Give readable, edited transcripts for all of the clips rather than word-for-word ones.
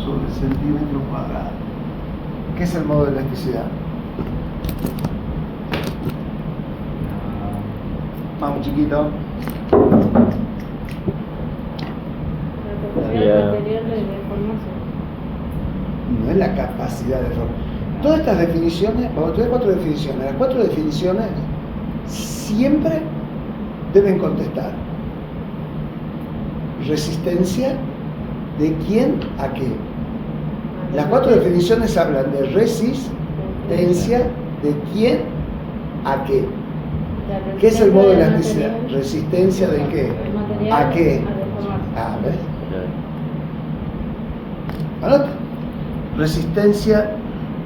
sobre centímetro cuadrado. ¿Qué es el modo de elasticidad? Vamos, chiquito. La capacidad material de deformación. No es la capacidad de forma. Todas estas definiciones, vamos a tener 4 definiciones. Las 4 definiciones siempre deben contestar. Resistencia, ¿de quién a qué? Las 4 definiciones hablan de resistencia, ¿de quién a qué? ¿Qué es el modo de elasticidad? ¿Resistencia de qué? ¿A qué? A ver. Anota. Resistencia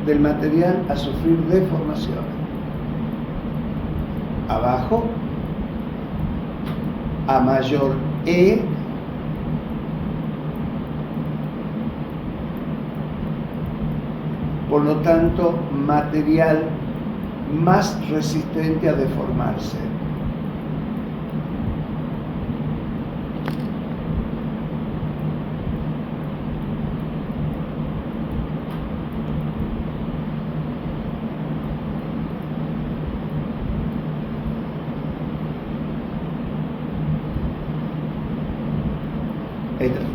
del material a sufrir deformaciones. Abajo, a mayor E, por lo tanto, material más resistente a deformarse.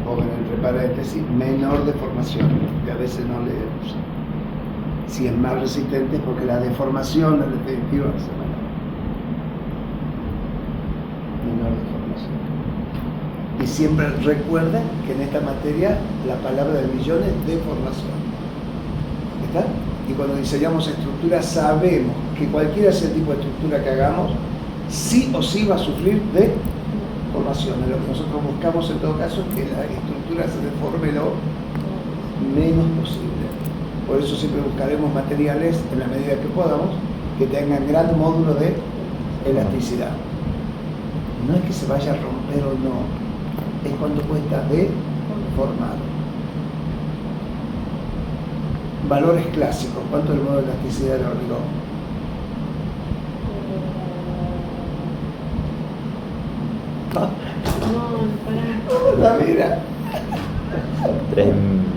Pongan entre paréntesis, menor deformación, que a veces no leemos. Si es más resistente, porque la deformación en definitiva es menor deformación. Y siempre recuerden que en esta materia la palabra del millón es deformación. ¿Está? Y cuando diseñamos estructuras sabemos que cualquier ese tipo de estructura que hagamos, sí o sí va a sufrir de deformaciones. Lo que nosotros buscamos en todo caso es que la estructura se deforme lo menos posible. Por eso siempre buscaremos materiales, en la medida que podamos, que tengan gran módulo de elasticidad. No es que se vaya a romper o no, es cuando cuesta deformar. Valores clásicos. ¿Cuánto es el modo de elasticidad del hormigón? No, La mira. 3,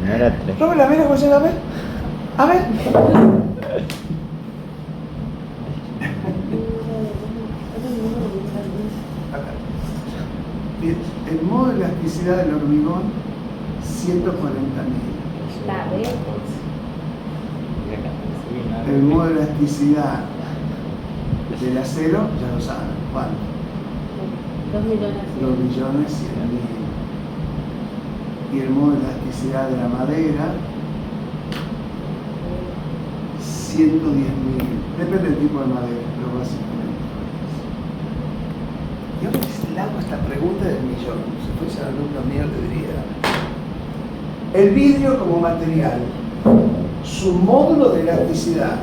no era 3. Robert, la mira, ¿cómo se llama? A ver. Bien, el modo de elasticidad del hormigón, 140.000. está bien. El modo de elasticidad del acero, ya lo saben, ¿cuánto? 2 millones. 2.100.000. Y el modo de elasticidad de la madera, 110.000. Depende del tipo de madera, pero básicamente. Yo si le hago esta pregunta del millón, si fuese alumno mío le diría: el vidrio como material, su módulo de elasticidad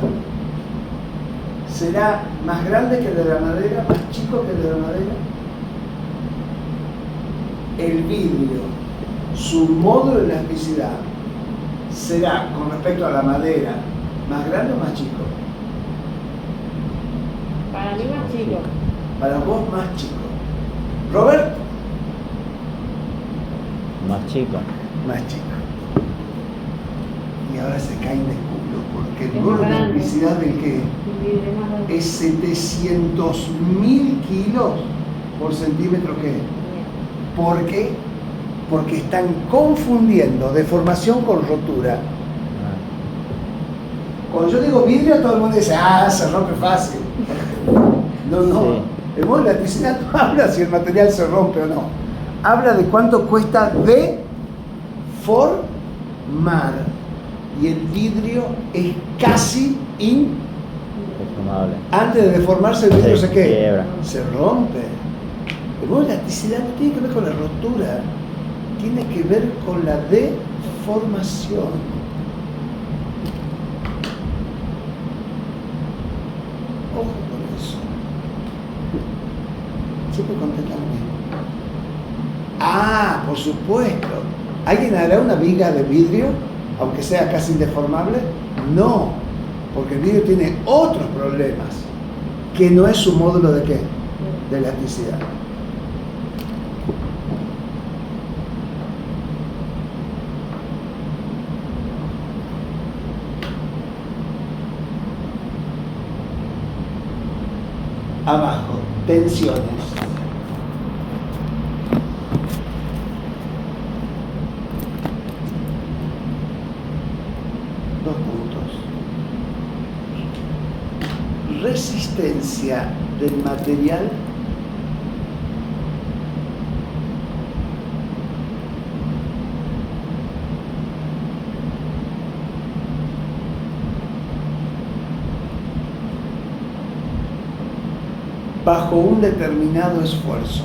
será más grande que el de la madera, más chico que el de la madera. El vidrio, su módulo de elasticidad será con respecto a la madera más grande o más chico. Para mí más chico. Para vos más chico. Robert, Más chico. más chico. Y ahora se caen de culo porque el Es módulo de grande. elasticidad del que es 700.000 kilos por centímetro que. ¿Por qué? Porque están confundiendo deformación con rotura. Cuando yo digo vidrio, todo el mundo dice: ah, se rompe fácil. No, no. Sí. El modo de elasticidad no habla si el material se rompe o no. Habla de cuánto cuesta deformar. Y el vidrio es casi Deformable. Antes de deformarse, el vidrio Se se ¿qué? quiebra. Se rompe. El modo de elasticidad no tiene que ver con la rotura, tiene que ver con la deformación. Ojo con eso. Siempre contestan bien. Ah, por supuesto. ¿Alguien hará una viga de vidrio, aunque sea casi indeformable? No, porque el vidrio tiene otros problemas, que no es su módulo de ¿qué? De elasticidad. Abajo, tensiones. Dos puntos. Resistencia del material bajo un determinado esfuerzo.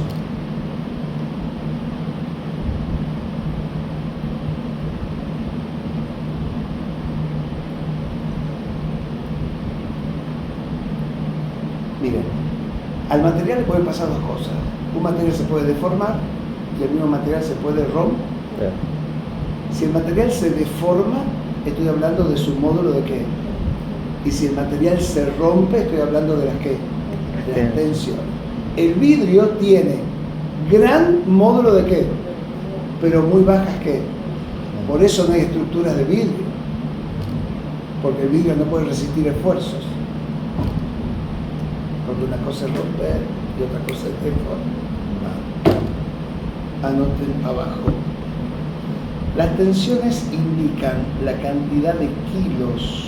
Miren, al material le pueden pasar dos cosas. Un material se puede deformar y el mismo material se puede romper. Si el material se deforma, estoy hablando de su módulo de qué. Y si el material se rompe, estoy hablando de las qué. De las tensiones. El vidrio tiene gran módulo de qué, pero muy bajas qué. Por eso no hay estructuras de vidrio, porque el vidrio no puede resistir esfuerzos. Porque una cosa es romper y otra cosa es deformar. Anoten abajo. Las tensiones indican la cantidad de kilos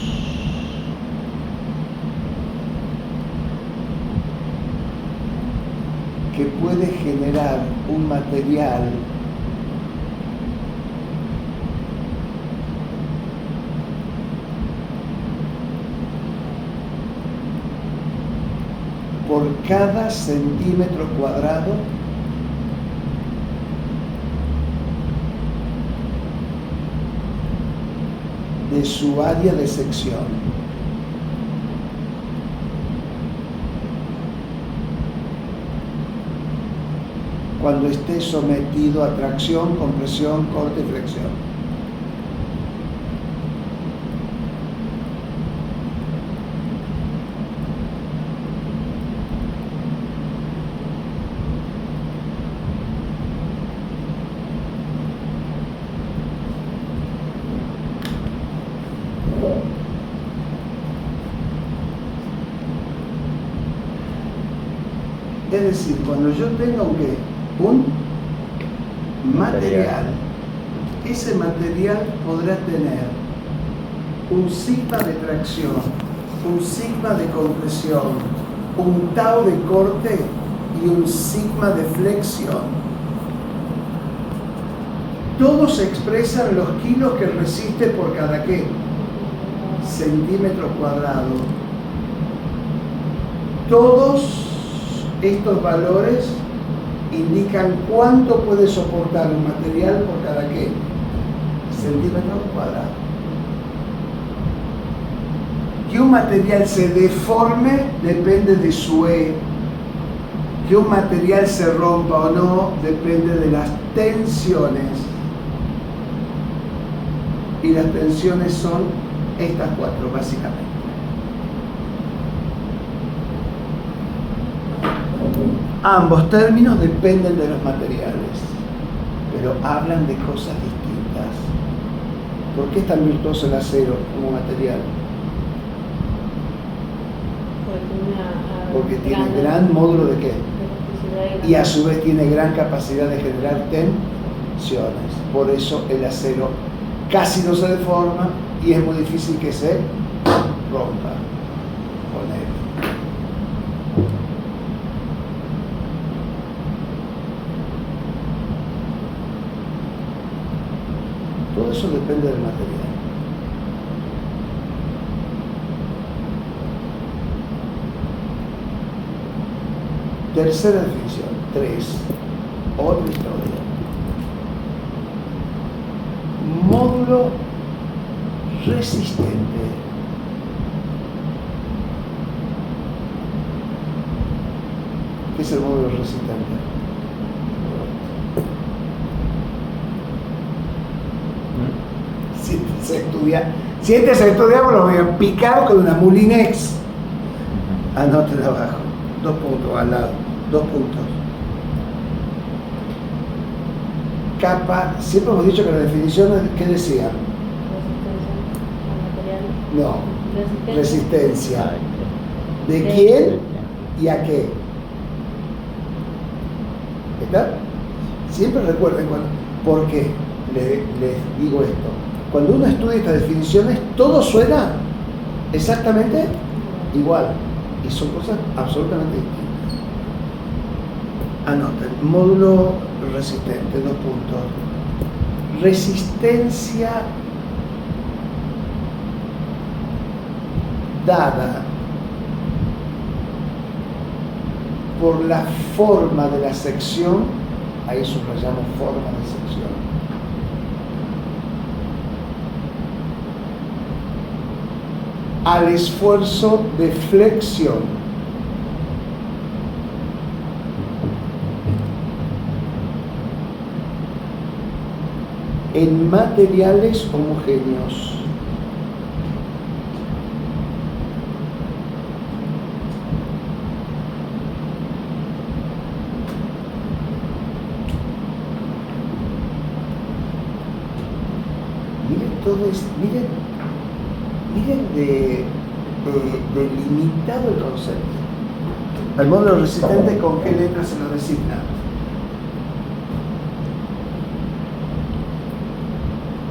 que puede generar un material por cada centímetro cuadrado de su área de sección. Cuando esté sometido a tracción, compresión, corte y flexión. Es decir, cuando yo tenga un material, ese material podrá tener un sigma de tracción, un sigma de compresión, un tau de corte y un sigma de flexión. Todos expresan los kilos que resiste por cada ¿qué? Centímetro cuadrado. Todos estos valores indican cuánto puede soportar un material por cada ¿qué? Centímetro cuadrado. Que un material se deforme depende de su E. Que un material se rompa o no depende de las tensiones. Y las tensiones son estas cuatro, básicamente. Ambos términos dependen de los materiales, pero hablan de cosas distintas. ¿Por qué es tan virtuoso el acero como material? Porque tiene gran módulo de qué, y a su vez tiene gran capacidad de generar tensiones. Por eso el acero casi no se deforma y es muy difícil que se rompa. Todo eso depende del material. Tercera definición, 3. Otra historia. Módulo resistente. ¿Qué es el módulo resistente? Si se estudia, lo voy a picar con una Mulinex. Anoten abajo. 2 puntos al lado. 2 puntos. Capa. Siempre hemos dicho que las definiciones, ¿qué decían? Resistencia. No. Resistencia. ¿De quién? y a qué. ¿Está? Siempre recuerden por qué les digo esto. Cuando uno estudia estas definiciones, todo suena exactamente igual y son cosas absolutamente distintas. Anoten, módulo resistente, 2 puntos. Resistencia dada por la forma de la sección, ahí subrayamos forma de sección, al esfuerzo de flexión en materiales homogéneos. Miren delimitado el concepto. El módulo resistente, ¿con qué letra se lo designa?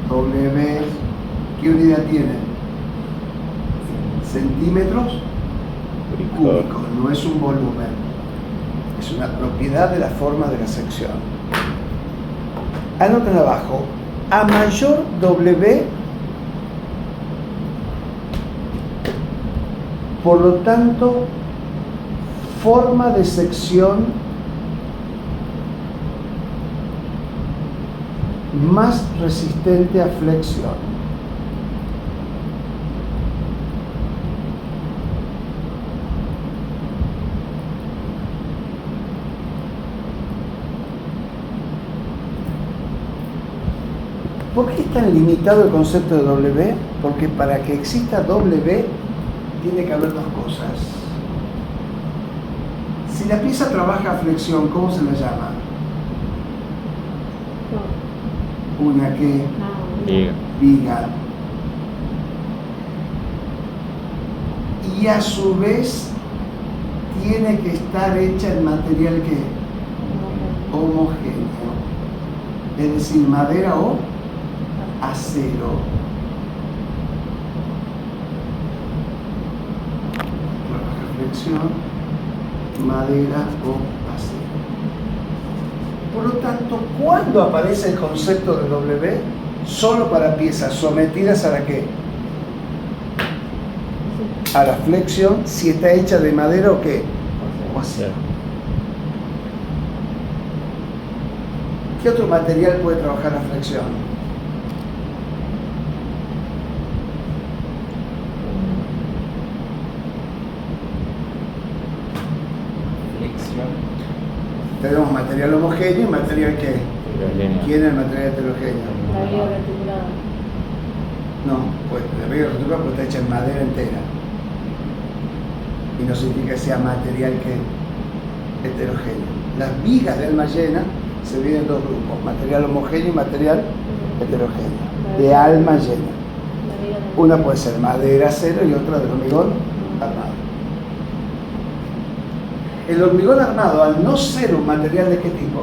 W, ¿qué unidad tiene? Centímetros cúbicos, no es un volumen, es una propiedad de la forma de la sección. Anoten abajo, a mayor W, por lo tanto, forma de sección más resistente a flexión. ¿Por qué es tan limitado el concepto de W? Porque para que exista W tiene que haber dos cosas. Si la pieza trabaja a flexión, ¿cómo se la llama? Una que viga. Y a su vez tiene que estar hecha en material que homogéneo, es decir, madera o acero. Trabaja flexión, madera o acero. Por lo tanto, ¿cuándo aparece el concepto de W? Solo para piezas sometidas a la ¿qué? A la flexión, si está hecha de madera o qué, o acero. ¿Qué otro material puede trabajar la flexión? Tenemos material homogéneo y material que. ¿Quién es el material heterogéneo? La viga reticulada. No, pues la viga reticulada está hecha en madera entera. Y no significa que sea material que heterogéneo. Las vigas de alma llena se dividen en dos grupos, material homogéneo y material heterogéneo, de alma llena. Una puede ser madera, acero y otra del hormigón armado. El hormigón armado, al no ser un material de qué tipo,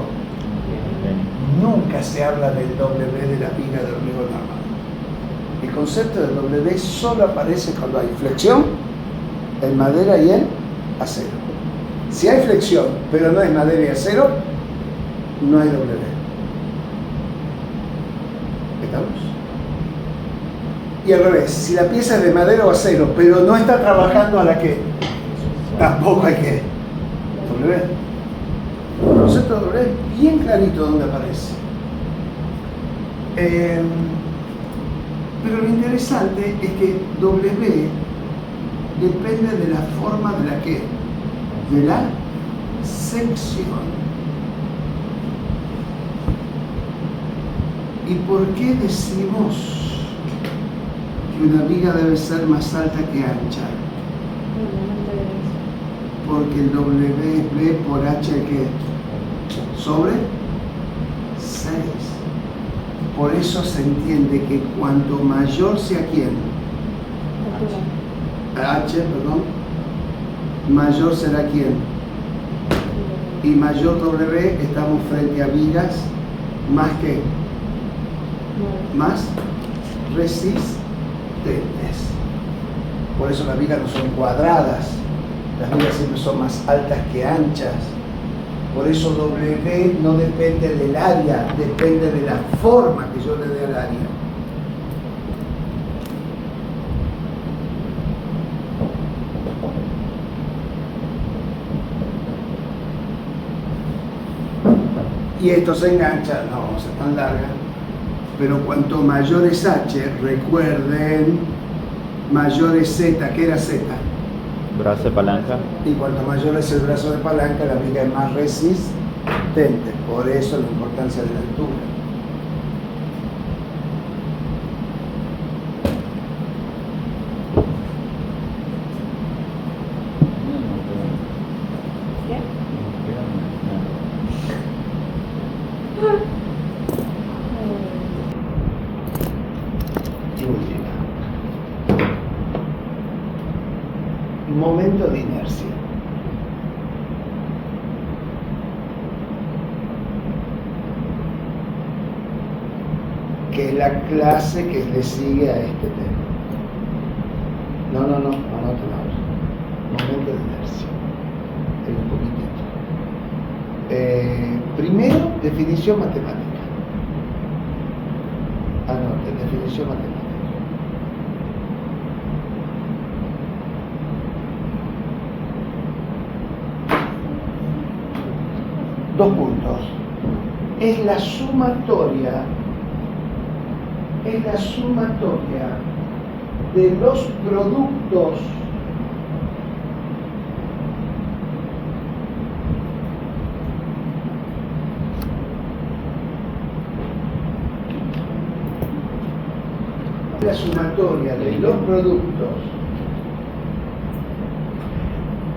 nunca se habla del W de la viga del hormigón armado. El concepto del W solo aparece cuando hay flexión en madera y en acero. Si hay flexión, pero no es madera y acero, no hay W. ¿Estamos? Y al revés, si la pieza es de madera o acero, pero no está trabajando a la que, tampoco hay que W. El concepto de W es bien clarito donde aparece. Pero lo interesante es que W depende de la forma de la que, de la sección. ¿Y por qué decimos que una viga debe ser más alta que ancha? Porque el W es B por H que sobre 6. Por eso se entiende que cuanto mayor sea quién, H, perdón, mayor será quién. Y mayor W, estamos frente a vigas más que más resistentes. Por eso las vigas no son cuadradas, las vigas siempre son más altas que anchas. Por eso W no depende del área, depende de la forma que yo le dé al área. Y esto se engancha, no vamos a ser tan larga, pero cuanto mayor es H, recuerden, mayor es Z, ¿qué era Z? Brazo de palanca. Y cuanto mayor es el brazo de palanca, la viga es más resistente. Por eso la importancia de la altura. ¿Qué? Y última. Momento de inercia. Que es la clase que le sigue a este tema. No, anoten ahora. Momento de inercia. Un poquitito. Primero, definición matemática. Anoten, definición matemática. Dos puntos. Es la sumatoria de los productos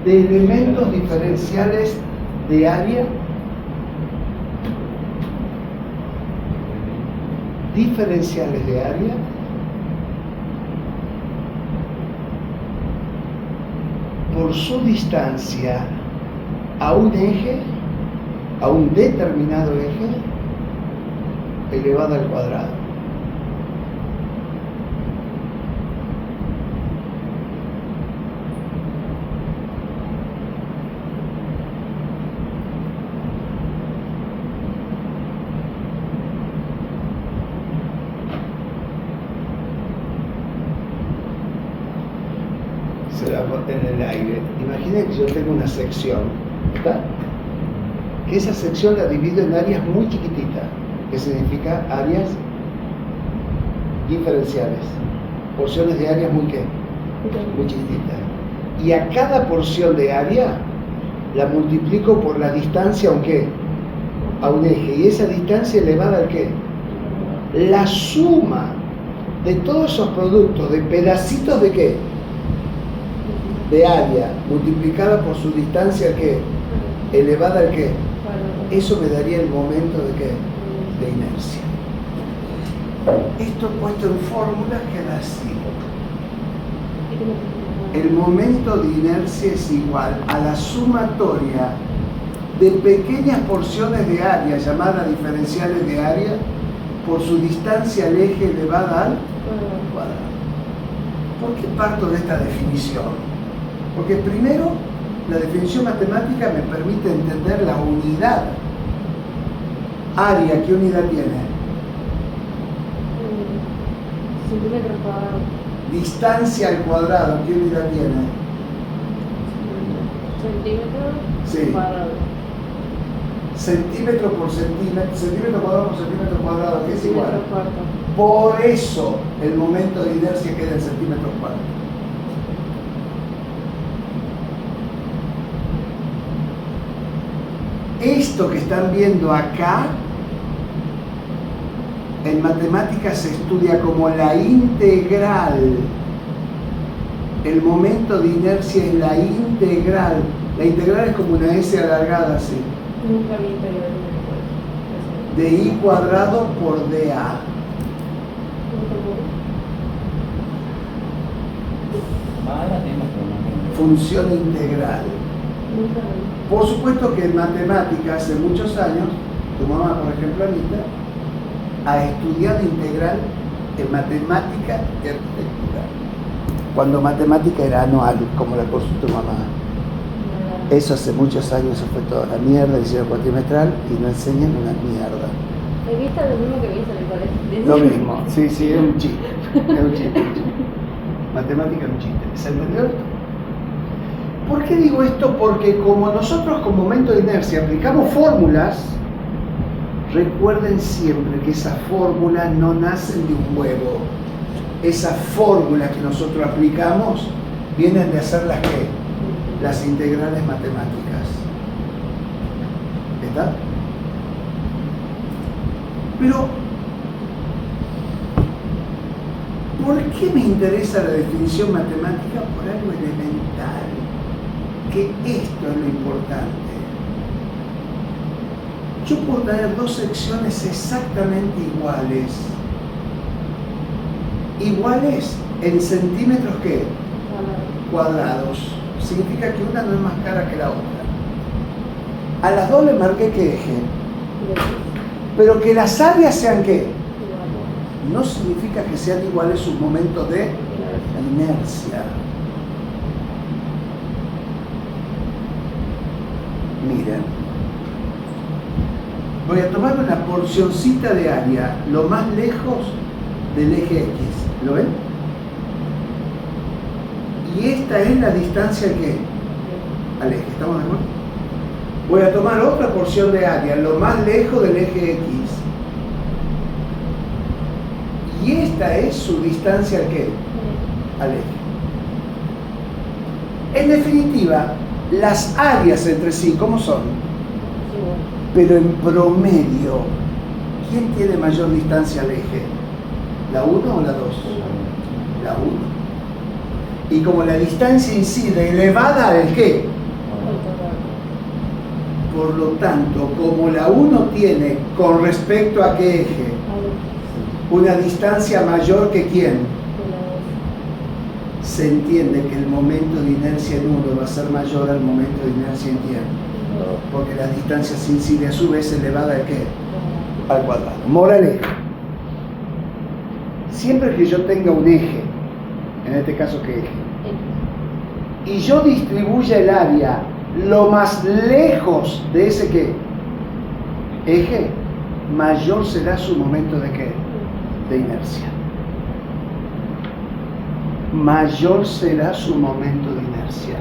de elementos diferenciales de área por su distancia a un eje, a un determinado eje, elevada al cuadrado. Se la boté en el aire. Imaginen que yo tengo una sección, ¿está? Que esa sección la divido en áreas muy chiquititas, que significa áreas diferenciales, porciones de áreas muy chiquititas. Y a cada porción de área la multiplico por la distancia, aunque a un eje, y esa distancia elevada al qué? La suma de todos esos productos, de pedacitos de qué? De área multiplicada por su distancia que elevada al que eso me daría el momento de qué, de inercia. Esto puesto en fórmula queda así. El momento de inercia es igual a la sumatoria de pequeñas porciones de área llamadas diferenciales de área por su distancia al eje elevada al cuadrado. ¿Por qué parto de esta definición? Porque primero, la definición matemática me permite entender la unidad. Área, ¿qué unidad tiene? Centímetros cuadrados. Distancia al cuadrado, ¿qué unidad tiene? Centímetros Sí. cuadrados. Centímetro por centímetro, centímetro cuadrado por centímetro cuadrado, que es igual. Centímetros cuartos. Por eso el momento de inercia queda en centímetros cuadrados. Esto que están viendo acá, en matemáticas se estudia como la integral. El momento de inercia es la integral. La integral es como una S alargada así. Nunca vi integral De I cuadrado por dA. función integral. Nunca lo Por supuesto que en matemáticas, hace muchos años, tu mamá, por ejemplo, Anita, ha estudiado integral en matemática y arquitectura. Cuando matemática era anual, como la cursó tu mamá. vi. Eso hace muchos años se fue toda la mierda, hicieron cuatrimestral y no enseñan una mierda. He visto lo mismo que viste en el colegio. Lo mismo, sí, es un chiste. Es un chiste. Matemática es un chiste. ¿Se entendió esto? ¿Por qué digo esto? Porque como nosotros con momento de inercia aplicamos fórmulas, recuerden siempre que esas fórmulas no nacen de un huevo. Esas fórmulas que nosotros aplicamos vienen de hacer las que? Las integrales matemáticas. ¿Está? Pero, ¿por qué me interesa la definición matemática? Por algo elemental, que esto es lo importante. Yo puedo tener dos secciones exactamente iguales. Iguales en centímetros, ¿qué? Cuadrados. Significa que una no es más cara que la otra. A las dos le marqué qué eje. Pero que las áreas sean ¿qué? No significa que sean iguales sus momentos de inercia. Miren, voy a tomar una porcioncita de área lo más lejos del eje X. ¿Lo ven? Y esta es la distancia que al eje. ¿Estamos de acuerdo? Voy a tomar otra porción de área lo más lejos del eje X. Y esta es su distancia al ¿qué? Al eje. En definitiva, las áreas entre sí, ¿cómo son? Pero en promedio, ¿quién tiene mayor distancia al eje? ¿La 1 o la 2? La 1. Y como la distancia incide elevada al ¿qué? Por lo tanto, como la 1 tiene con respecto a qué eje una distancia mayor que quién, se entiende que el momento de inercia en 1 va a ser mayor al momento de inercia en quién, porque la distancia se incide a su vez elevada al qué, al cuadrado. Moraleja: siempre que yo tenga un eje, en este caso ¿qué eje? Y yo distribuya el área lo más lejos de ese ¿qué? Eje, mayor será su momento de ¿qué? De inercia. Mayor será su momento de inercia.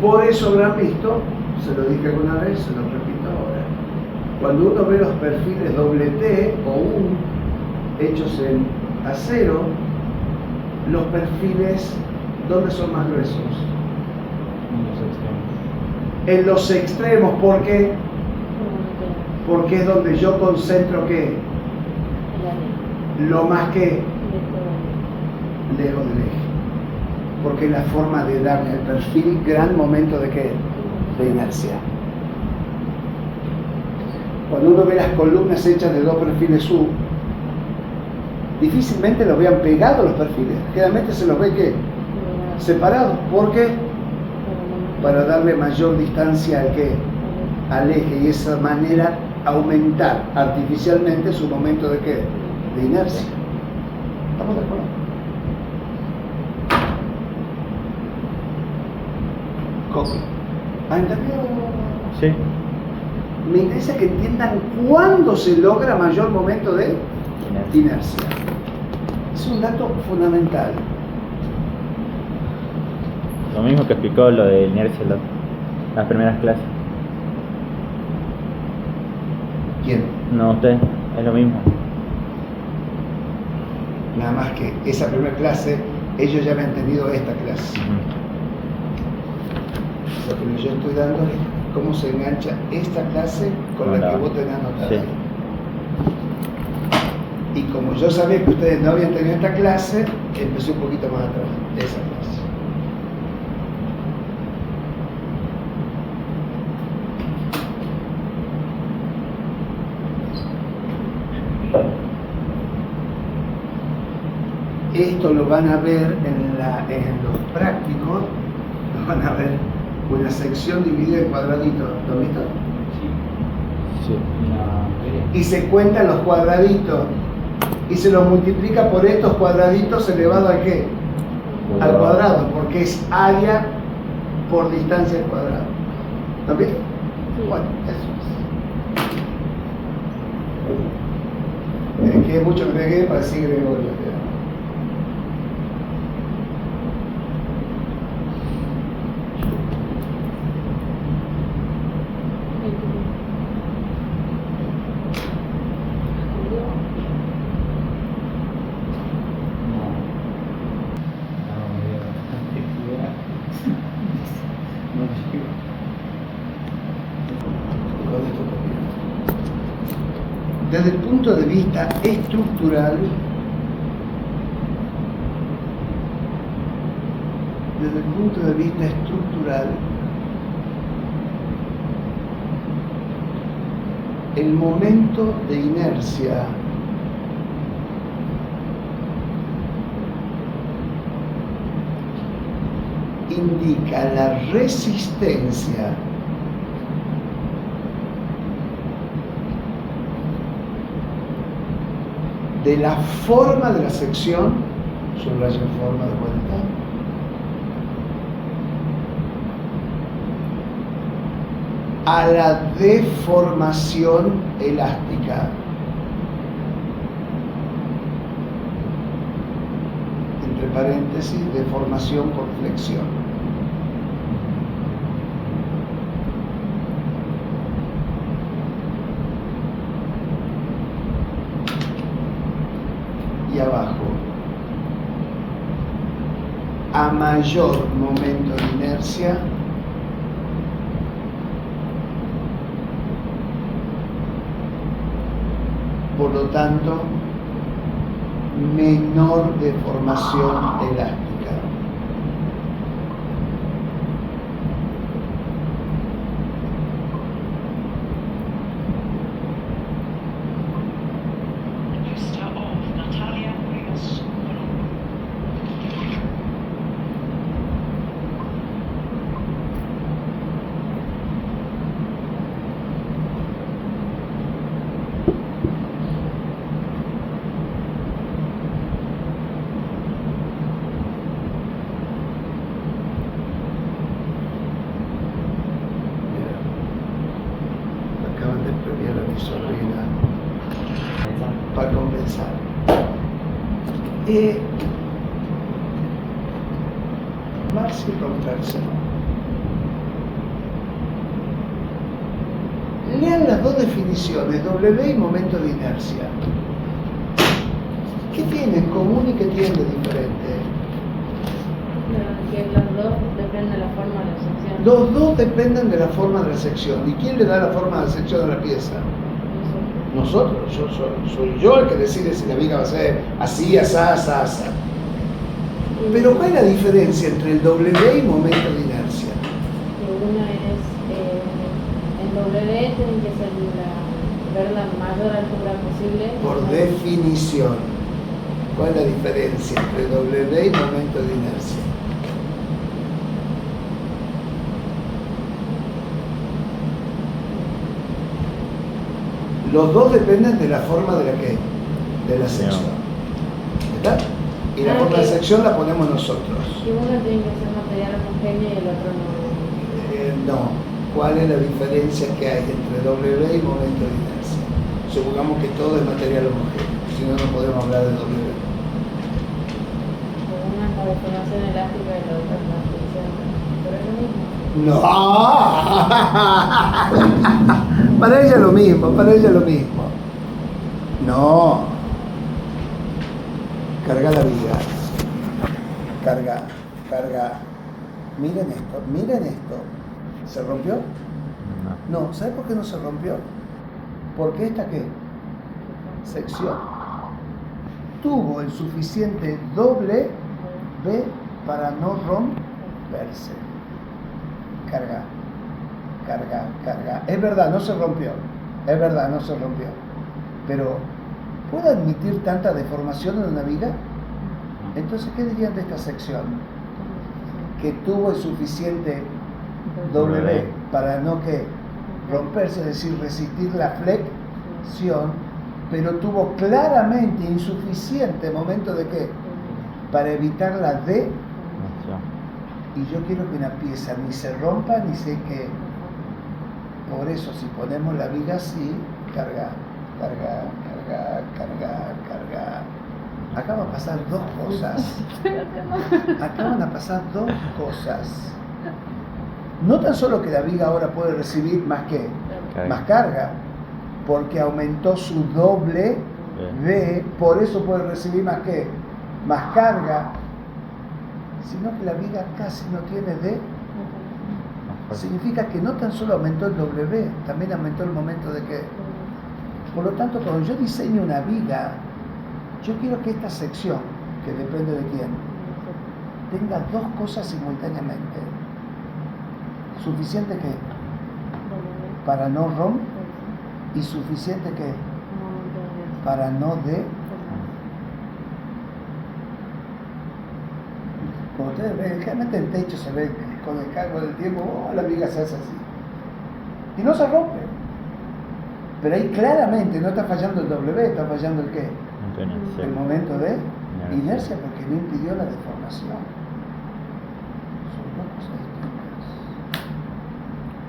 Por eso habrán visto, se lo dije alguna vez, se lo repito ahora, cuando uno ve los perfiles doble T o U hechos en acero, los perfiles, ¿dónde son más gruesos? En los extremos. ¿Por qué? Porque es donde yo concentro ¿qué? Lo más que lejos del eje. Porque es la forma de darle al perfil gran momento de ¿qué? De inercia. Cuando uno ve las columnas hechas de dos perfiles U, difícilmente los vean pegados los perfiles. Generalmente se los ve ¿qué? Separados. ¿Por qué? Para darle mayor distancia al ¿qué? Al eje, y de esa manera aumentar artificialmente su momento de ¿qué? De inercia. ¿Estamos de acuerdo? Copy. ¿Han entendido? Sí. Me interesa que entiendan cuándo se logra mayor momento de inercia. Es un dato fundamental. Lo mismo que explicó lo de inercia en las primeras clases. ¿Quién? No, usted, es lo mismo. Nada más que esa primera clase, ellos ya habían tenido esta clase. Lo que yo estoy dando es cómo se engancha esta clase con la que vos tenés anotada. Sí. Y como yo sabía que ustedes no habían tenido esta clase, empecé un poquito más atrás de esa clase. Esto lo van a ver en los prácticos, lo van a ver una sección dividida en cuadraditos. ¿Lo han visto? Sí. Y se cuentan los cuadraditos y se los multiplica por estos cuadraditos elevado a ¿qué? Al cuadrado, porque es área por distancia al cuadrado. ¿Lo ves? Bueno, eso es. Que mucho agregué para decir Gregorio. Desde el punto de vista estructural, el momento de inercia indica la resistencia de la forma de la sección, subrayo en forma de vuelta, a la deformación elástica. Entre paréntesis, deformación por flexión. Y abajo, a mayor momento de inercia, por lo tanto, menor deformación elástica. Para compensar. Más que romperse. Lean las dos definiciones, W y momento de inercia. ¿Qué tienen en común y qué tienen de diferente? Que los dos dependen de la forma de la sección. Los dos dependen de la forma de la sección. ¿Y quién le da la forma de la sección a la pieza? Nosotros. Soy yo el que decide si la viga va a ser así, asá, asá, asá. Pero ¿cuál es la diferencia entre el W y momento de inercia? Una es, en W tiene que ser ver la mayor altura posible. Por definición. ¿Cuál es la diferencia entre W y momento de inercia? Los dos dependen de la forma de la que, de la sección. ¿Está? Y la forma de sección la ponemos nosotros. Y uno tiene que ser material homogéneo y el otro no. No. ¿Cuál es la diferencia que hay entre W y momento de inercia? Supongamos que todo es material homogéneo, si no, no podemos hablar de W. Una es la deformación elástica y la otra es la fricción. Pero es lo mismo. No, para ella lo mismo. No. Carga la viga. Carga. Miren esto. ¿Se rompió? No. ¿Sabe por qué no se rompió? Porque esta ¿qué? Sección tuvo el suficiente doble B para no romperse. Carga. Es verdad, no se rompió. Pero, ¿puede admitir tanta deformación en una viga? Entonces, ¿qué dirían de esta sección? Que tuvo el suficiente W para no que romperse, es decir, resistir la flexión, pero tuvo claramente insuficiente momento de qué, para evitar la D. Y yo quiero que una pieza ni se rompa ni se que. Por eso, si ponemos la viga así, carga. Acá van a pasar dos cosas. Acá van a pasar dos cosas. No tan solo que la viga ahora puede recibir más que, más carga, porque aumentó su doble V, por eso puede recibir más que, más carga, sino que la viga casi no tiene D. Significa que no tan solo aumentó el W, también aumentó el momento de que. Por lo tanto, cuando yo diseño una viga, yo quiero que esta sección, que depende de quién, tenga dos cosas simultáneamente. Suficiente que para no romper y suficiente que para no de. Como ustedes ven, realmente el techo se ve con el cargo del tiempo, la viga se hace así. Y no se rompe. Pero ahí claramente no está fallando el W, está fallando el qué. El momento de inercia, porque no impidió la deformación. Son dos cosas distintas.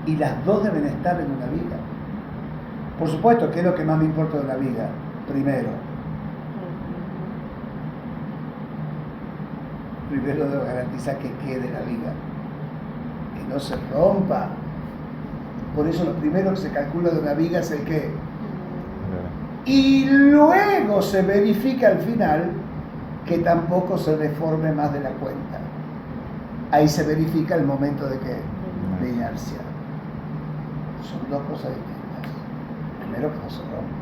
Y las dos deben estar en una viga. Por supuesto, ¿qué es lo que más me importa de una viga? Primero debo garantizar que quede la viga, que no se rompa. Por eso lo primero que se calcula de una viga es el qué. Y luego se verifica al final que tampoco se deforme más de la cuenta. Ahí se verifica el momento de qué, de inercia. Son dos cosas distintas. Primero que no se rompa.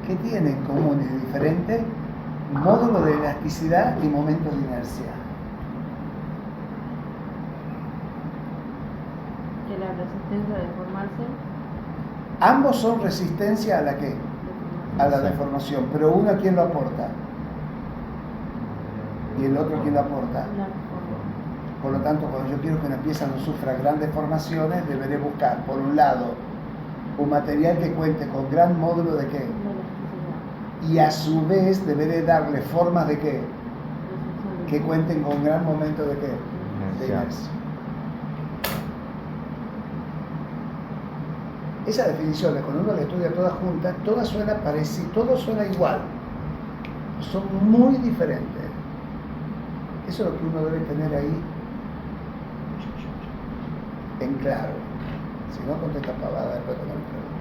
¿Qué tienen en común y diferente? Módulo de elasticidad y momentos de inercia. Que la resistencia a deformarse. Ambos son resistencia a la qué? A la deformación, pero uno a quién lo aporta y el otro a quién lo aporta. Por lo tanto, cuando yo quiero que una pieza no sufra grandes deformaciones, deberé buscar, por un lado, un material que cuente con gran módulo de qué, y a su vez deberé darle formas de qué, que cuenten con gran momento de qué, de inercia. Esa definición, cuando uno la estudia todas juntas, todas suena parecidas, todo suena igual, son muy diferentes. Eso es lo que uno debe tener ahí en claro. Si no contesta pavada, después con el problema.